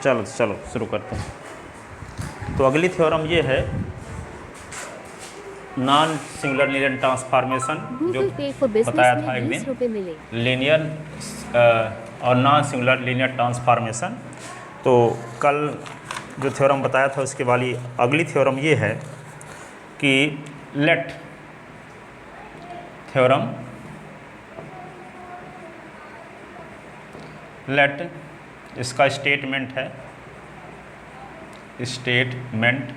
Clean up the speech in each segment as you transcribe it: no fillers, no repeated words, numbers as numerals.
चलो चलो शुरू करते हैं। तो अगली थ्योरम ये है नॉन सिंगुलर लीनियर ट्रांसफॉर्मेशन, जो बताया था एक दिन, लीनियर और नॉन सिंगुलर लीनियर ट्रांसफॉर्मेशन। तो कल जो थ्योरम बताया था उसके वाली अगली थ्योरम ये है कि लेट थ्योरम, लेट इसका स्टेटमेंट है, statement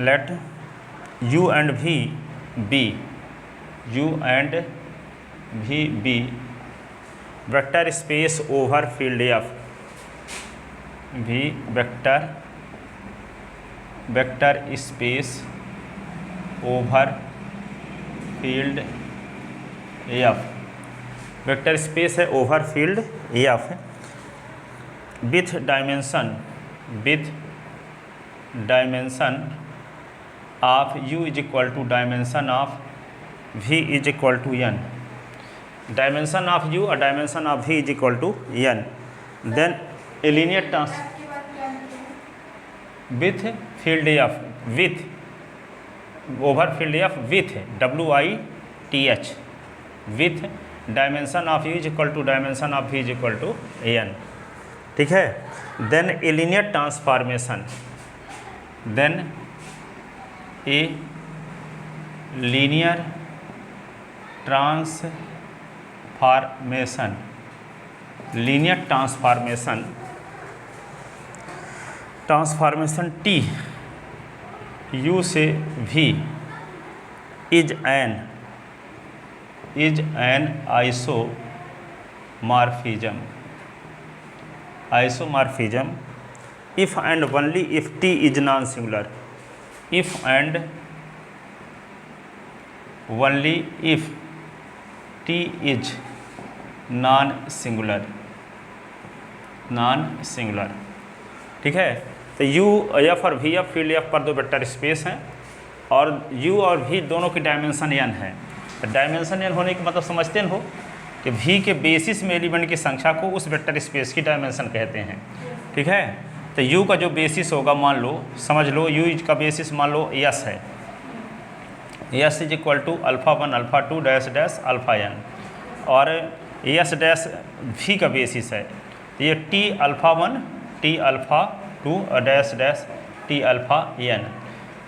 let u and v be, u and v be vector space over field F, v vector space over field F, vector space है over field F with dimension of u is equal to dimension of v is equal to n, dimension of u और dimension of v is equal to n, then a linear trans with field F, with over field F with WITH, with dimension of u is equal to dimension of v is equal to n, ठीक है। Then a linear transformation, then a linear transformation, linear transformation, transformation T u से v is an isomorphism if and only if T is non-singular, if and only if T is non-singular, ठीक है। तो U F और V F field F पर दो vector space हैं और U और V दोनों की डायमेंशन n है। तो डायमेंशन n होने का मतलब समझते हैं हो कि V के बेसिस में एलिमेंट की संख्या को उस वेक्टर स्पेस की डायमेंशन कहते हैं, ठीक है। तो U का जो बेसिस होगा, मान लो समझ लो U का बेसिस मान लो S है, S is equal to α1 α2 dash dash α n, और S डैश V का बेसिस है, तो ये T α1 T α2 और डैश डैश T αn।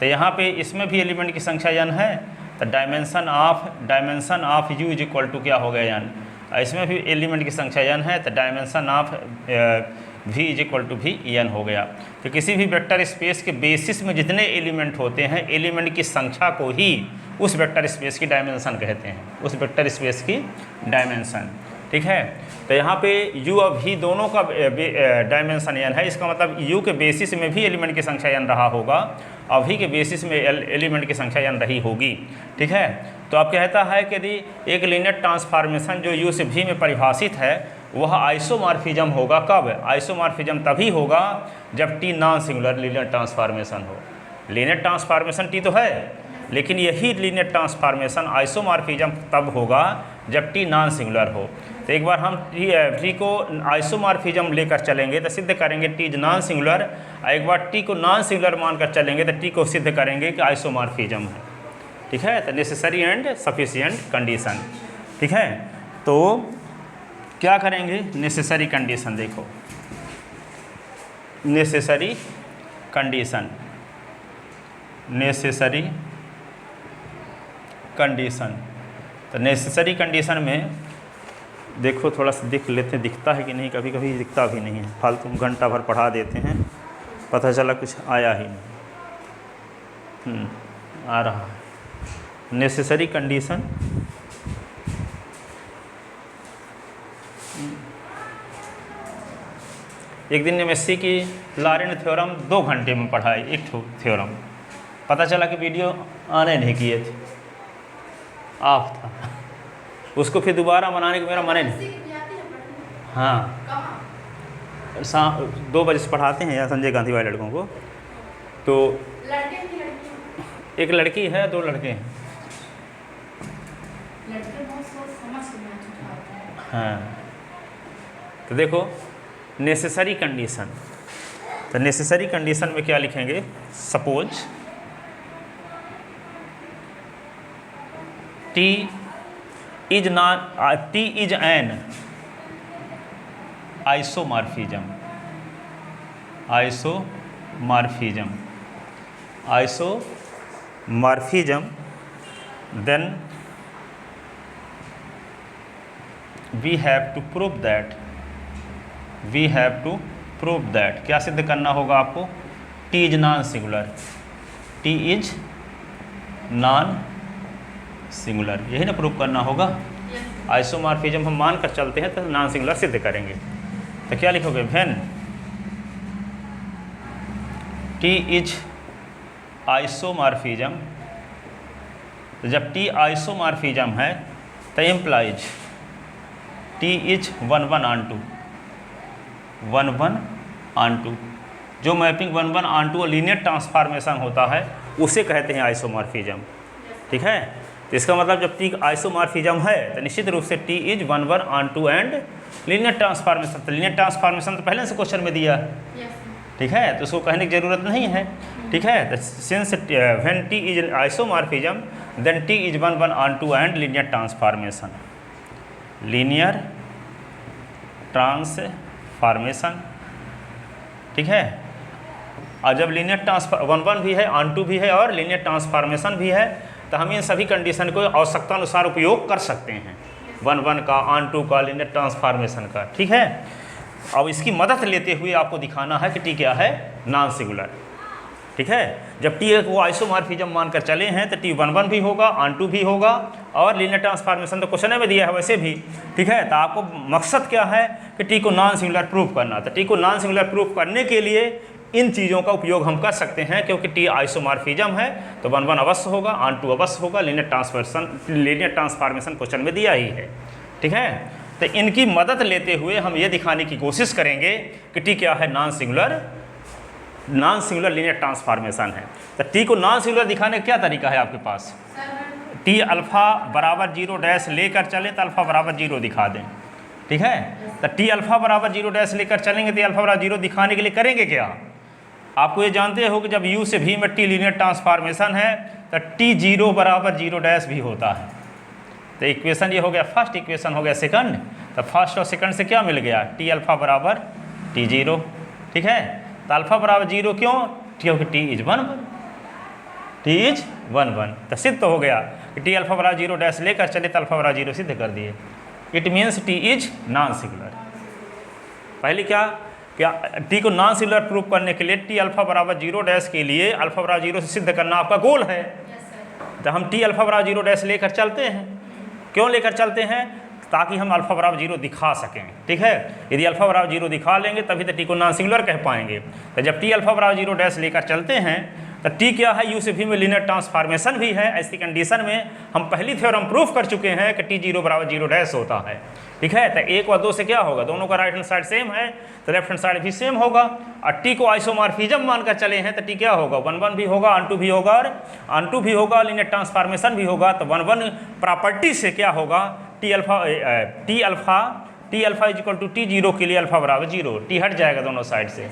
तो यहाँ पे इसमें भी एलिमेंट की संख्या n है, तो dimension of U is equal to क्या हो गया n, इसमें भी एलिमेंट की संख्या n है, तो dimension of v is equal to भी n हो गया। तो किसी भी वेक्टर स्पेस के बेसिस में जितने एलिमेंट होते हैं, एलिमेंट की संख्या को ही उस वेक्टर स्पेस की डायमेंशन कहते हैं, उस वेक्टर स्पेस की डायमेंशन, ठीक है। तो यहाँ पे u और v दोनों का डायमेंशन n है, इसका मतलब u के बेसिस में भी एलिमेंट की संख्या n रहा होगा और v के बेसिस में एलिमेंट की संख्या n रही होगी, ठीक है। तो अब कहता है कि यदि एक लीनियर ट्रांसफॉर्मेशन जो u से v में परिभाषित है वह आइसोमॉर्फिज्म होगा। कब? आइसोमॉर्फिज्म तभी होगा जब T non singular linear transformation हो। लीनियर ट्रांसफॉर्मेशन T तो है, लेकिन यही लीनियर ट्रांसफॉर्मेशन आइसोमॉर्फिज्म तब होगा जब T नॉन सिंगुलर हो। तो एक बार हम T को आइसोमॉर्फिज्म लेकर चलेंगे तो सिद्ध करेंगे T इज नॉन सिंगुलर, और एक बार T को नॉन सिंगुलर मानकर चलेंगे तो T को सिद्ध करेंगे कि आइसोमॉर्फिज्म है, ठीक है। तो नेसेसरी एंड सफिशिएंट कंडीशन, ठीक है। तो क्या करेंगे, नेसेसरी कंडीशन देखो, नेसेसरी कंडीशन, नेसेसरी कंडीशन। तो नेसेसरी कंडीशन में देखो थोड़ा सा देख लेते हैं दिखता है कि नहीं, कभी कभी दिखता भी नहीं है, फालतू घंटा भर पढ़ा देते हैं, पता चला कुछ आया ही नहीं। आ रहा है नेसेसरी कंडीशन, एक दिन MSc की लारेन थ्योरम 2 घंटे में पढ़ाई, एक थ्योरम, पता चला कि वीडियो आने नहीं किए थे, ऑफ था, उसको फिर दोबारा बनाने का मेरा मन नहीं। हाँ 2 बजे से पढ़ाते हैं यहाँ संजय गांधी वाले लड़कों को, तो एक लड़की है 2 लड़के हैं। हाँ तो देखो नेसेसरी कंडीशन। तो नेसेसरी कंडीशन में क्या लिखेंगे, suppose T is an isomorphism then we have to prove that क्या सिद्ध करना होगा आपको, T इज नॉन सिंगुलर, यही ना प्रूव करना होगा। आइसोमॉर्फिज्म हम मान कर चलते हैं तो नॉन सिंगुलर सिद्ध करेंगे। तो क्या लिखोगे, व्हेन T इज आइसोमॉर्फिज्म, तो जब T आइसोमॉर्फिज्म है तो इम्प्लाइज T इज 1:1 जो मैपिंग 1:1 लीनियर ट्रांसफॉर्मेशन होता है उसे कहते हैं आइसोमॉर्फिज्म। ठीक है, तो इसका मतलब जब T आइसोमॉर्फिज्म है तो निश्चित रूप से T is 1:1 and linear transformation. तो लीनियर ट्रांसफॉर्मेशन तो पहले से क्वेश्चन में दिया है, ठीक है, तो उसको कहने की ज़रूरत नहीं है। ठीक है, तो since when T is isomorphism then T is 1:1 and linear transformation, ठीक है। और जब लीनियर 1:1 भी है, 1:2 भी है और लीनियर ट्रांसफॉर्मेशन भी है, तो हम इन सभी कंडीशन को आवश्यकता अनुसार उपयोग कर सकते हैं, 1:1 का, 1:2 का, लीनियर ट्रांसफॉर्मेशन का। ठीक है, अब इसकी मदद लेते हुए आपको दिखाना है कि T क्या है, नॉन सिंगुलर। ठीक है, जब T को आइसोमॉर्फिज्म मानकर चले हैं तो T 1:1 भी होगा, 1:2 भी होगा और लीनियर ट्रांसफॉर्मेशन तो क्वेश्चन में दिया है वैसे भी। ठीक है, तो आपको मकसद क्या है कि T को नॉन सिंगुलर प्रूव करना। तो T को नॉन सिंगुलर प्रूव करने के लिए इन चीज़ों का उपयोग हम कर सकते हैं, क्योंकि T आइसोमॉर्फिज्म है तो 1:1 अवश्य होगा, 1:2 अवश्य होगा, लीनियर ट्रांसफॉर्मेशन क्वेश्चन में दिया ही है। ठीक है, तो इनकी मदद लेते हुए हम ये दिखाने की कोशिश करेंगे कि T क्या है, नॉन सिंगुलर लीनियर ट्रांसफॉर्मेशन है। तो T को नॉन सिंगुलर दिखाने का क्या तरीका है आपके पास, T अल्फ़ा बराबर 0 लेकर चले तो अल्फ़ा बराबर 0 दिखा दें। ठीक है, तो T अल्फ़ा बराबर 0 लेकर चलेंगे तो अल्फ़ा बराबर 0 दिखाने के लिए करेंगे क्या, आपको ये जानते हो कि जब U से V में T लीनियर ट्रांसफॉर्मेशन है तो T 0 बराबर 0 भी होता है। तो इक्वेशन ये हो गया फर्स्ट, इक्वेशन हो गया सेकंड। तो फर्स्ट और सेकंड से क्या मिल गया, T अल्फ़ा बराबर T 0। ठीक है, तो अल्फ़ा बराबर 0 क्यों, क्योंकि T इज 1:1 तो सिद्ध तो हो गया कि T अल्फ़ा बराबर 0 लेकर चले तो अल्फ़ा बराबर 0 सिद्ध कर दिए। It means T is non singular. पहले क्या T को नॉन सिंगुलर प्रूव करने के लिए T अल्फ़ा बराबर 0 के लिए अल्फ़ा बराबर 0 से सिद्ध करना आपका गोल है। तो हम T अल्फ़ा बराबर 0 लेकर चलते हैं। क्यों लेकर चलते हैं, ताकि हम अल्फ़ा बराबर 0 दिखा सकें। ठीक है, यदि अल्फ़ा बराबर 0 दिखा लेंगे तभी तो T को नॉन सिंगुलर कह पाएंगे। तो जब T अल्फ़ा बराबर 0 लेकर चलते हैं तो T क्या है, U से V में लीनियर ट्रांसफॉर्मेशन भी है। ऐसी कंडीशन में हम पहली थ्योरम प्रूफ कर चुके हैं कि T 0 बराबर 0 होता है। ठीक है, तो 1 और 2 से क्या होगा, दोनों का राइट हैंड साइड सेम है तो लेफ्ट हैंड साइड भी सेम होगा। और T को आइसोमॉर्फिज्म मानकर चले हैं तो T क्या होगा, 1:1 भी होगा, 1:2 भी होगा और 1:2 भी होगा, लीनियर ट्रांसफॉर्मेशन भी होगा। तो 1:1 प्रॉपर्टी से क्या होगा, T alpha is equal to T 0 के लिए अल्फ़ा बराबर 0, T हट जाएगा दोनों साइड से।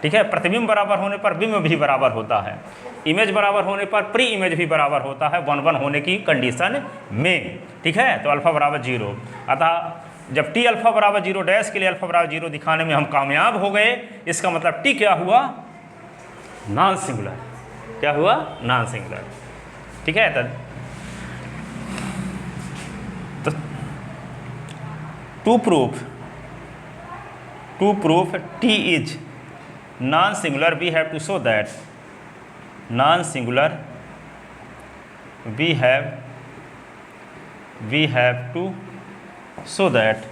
ठीक है, प्रतिबिंब बराबर होने पर बिंब भी बराबर होता है, इमेज बराबर होने पर प्री इमेज भी बराबर होता है 1:1 होने की कंडीशन में। ठीक है, तो अल्फ़ा बराबर 0, अतः जब T अल्फ़ा बराबर 0 के लिए अल्फ़ा बराबर 0 दिखाने में हम कामयाब हो गए, इसका मतलब T क्या हुआ, नॉन सिंगुलर। क्या हुआ, नॉन सिंगुलर। ठीक है, तो to proof T is non singular we have to show that we have to show that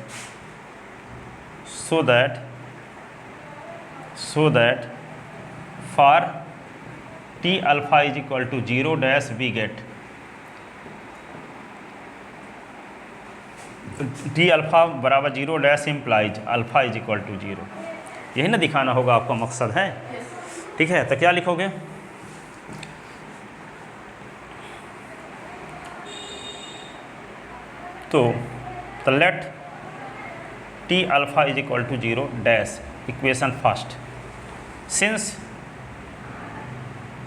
for T alpha is equal to 0 we get T alpha बराबर 0 implies alpha is equal to 0। यही ना दिखाना होगा, आपका मकसद है। ठीक है, तो क्या लिखोगे, तो let T alpha is equal to 0 equation first,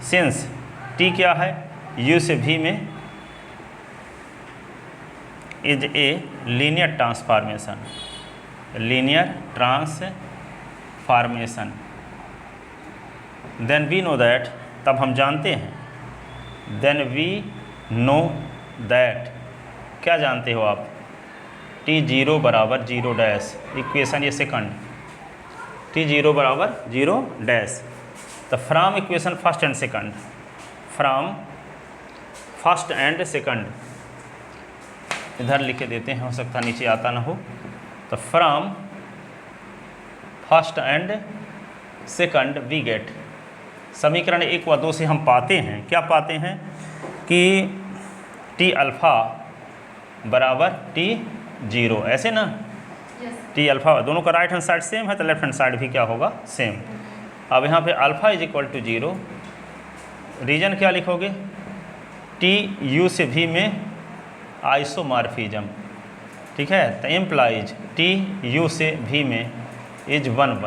since T क्या है, यू से भी में is a linear transformation, then we know that, तब हम जानते हैं, देन वी नो दैट, क्या जानते हो आप, T0 बराबर 0 डैश, इक्वेशन ये सेकंड, T0 बराबर 0 डैश। तो from equation first and second, from first and second, इधर लिखे देते हैं, हो सकता नीचे आता ना हो, तो from first and second we get, समीकरण 1 व 2 से हम पाते हैं, क्या पाते हैं कि T अल्फ़ा बराबर T0, ऐसे ना, T अल्फ़ा, दोनों का राइट हैंड साइड सेम है तो लेफ्ट हैंड साइड भी क्या होगा, सेम। अब यहाँ पे alpha is equal to 0, reason क्या लिखोगे, T U से V में आइसोमॉर्फिज्म, ठीक है, तो इम्प्लाइज T U से V में इज 1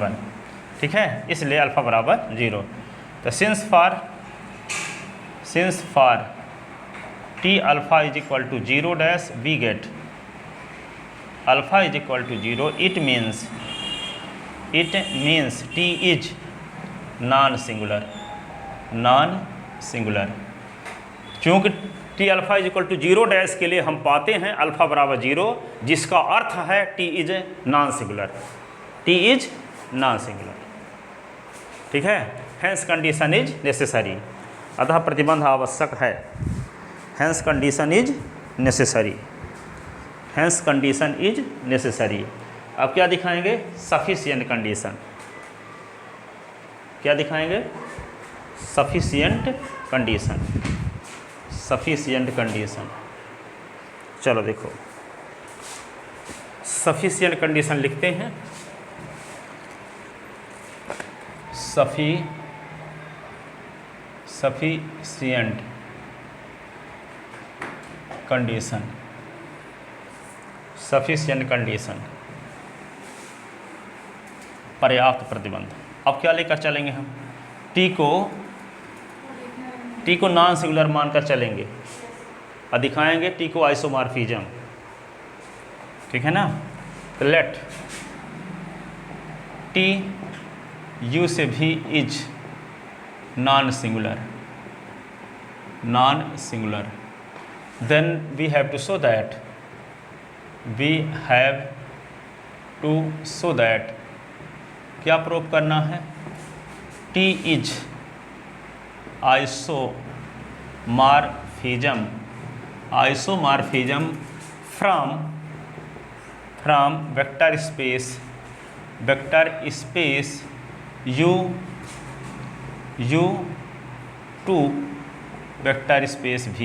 1, ठीक है, इसलिए अल्फ़ा बराबर 0। तो since for T alpha is equal to 0 dash we get alpha is equal to 0, it means T is non singular, चूँकि T alpha is equal to 0 dash के लिए हम पाते हैं अल्फ़ा बराबर 0, जिसका अर्थ है T इज नॉन सिंगुलर, ठीक है, हैंस कंडीशन इज नेसेसरी, अतः प्रतिबंध आवश्यक है, हैंस कंडीशन इज नेसेसरी। अब क्या दिखाएंगे, सफिशिएंट कंडीशन, क्या दिखाएंगे, सफिशिएंट कंडीशन। चलो देखो, सफिशिएंट कंडीशन लिखते हैं, सफिशिएंट कंडीशन, पर्याप्त प्रतिबंध। अब क्या लेकर चलेंगे हम, टी को नॉन सिंगुलर मानकर चलेंगे और दिखाएंगे टी को आइसोमॉर्फिज्म, ठीक है ना। तो लेट टी यू से भी is non singular, then we have to show that क्या प्रूव करना है, T is isomorphism from vector space U to vector space V,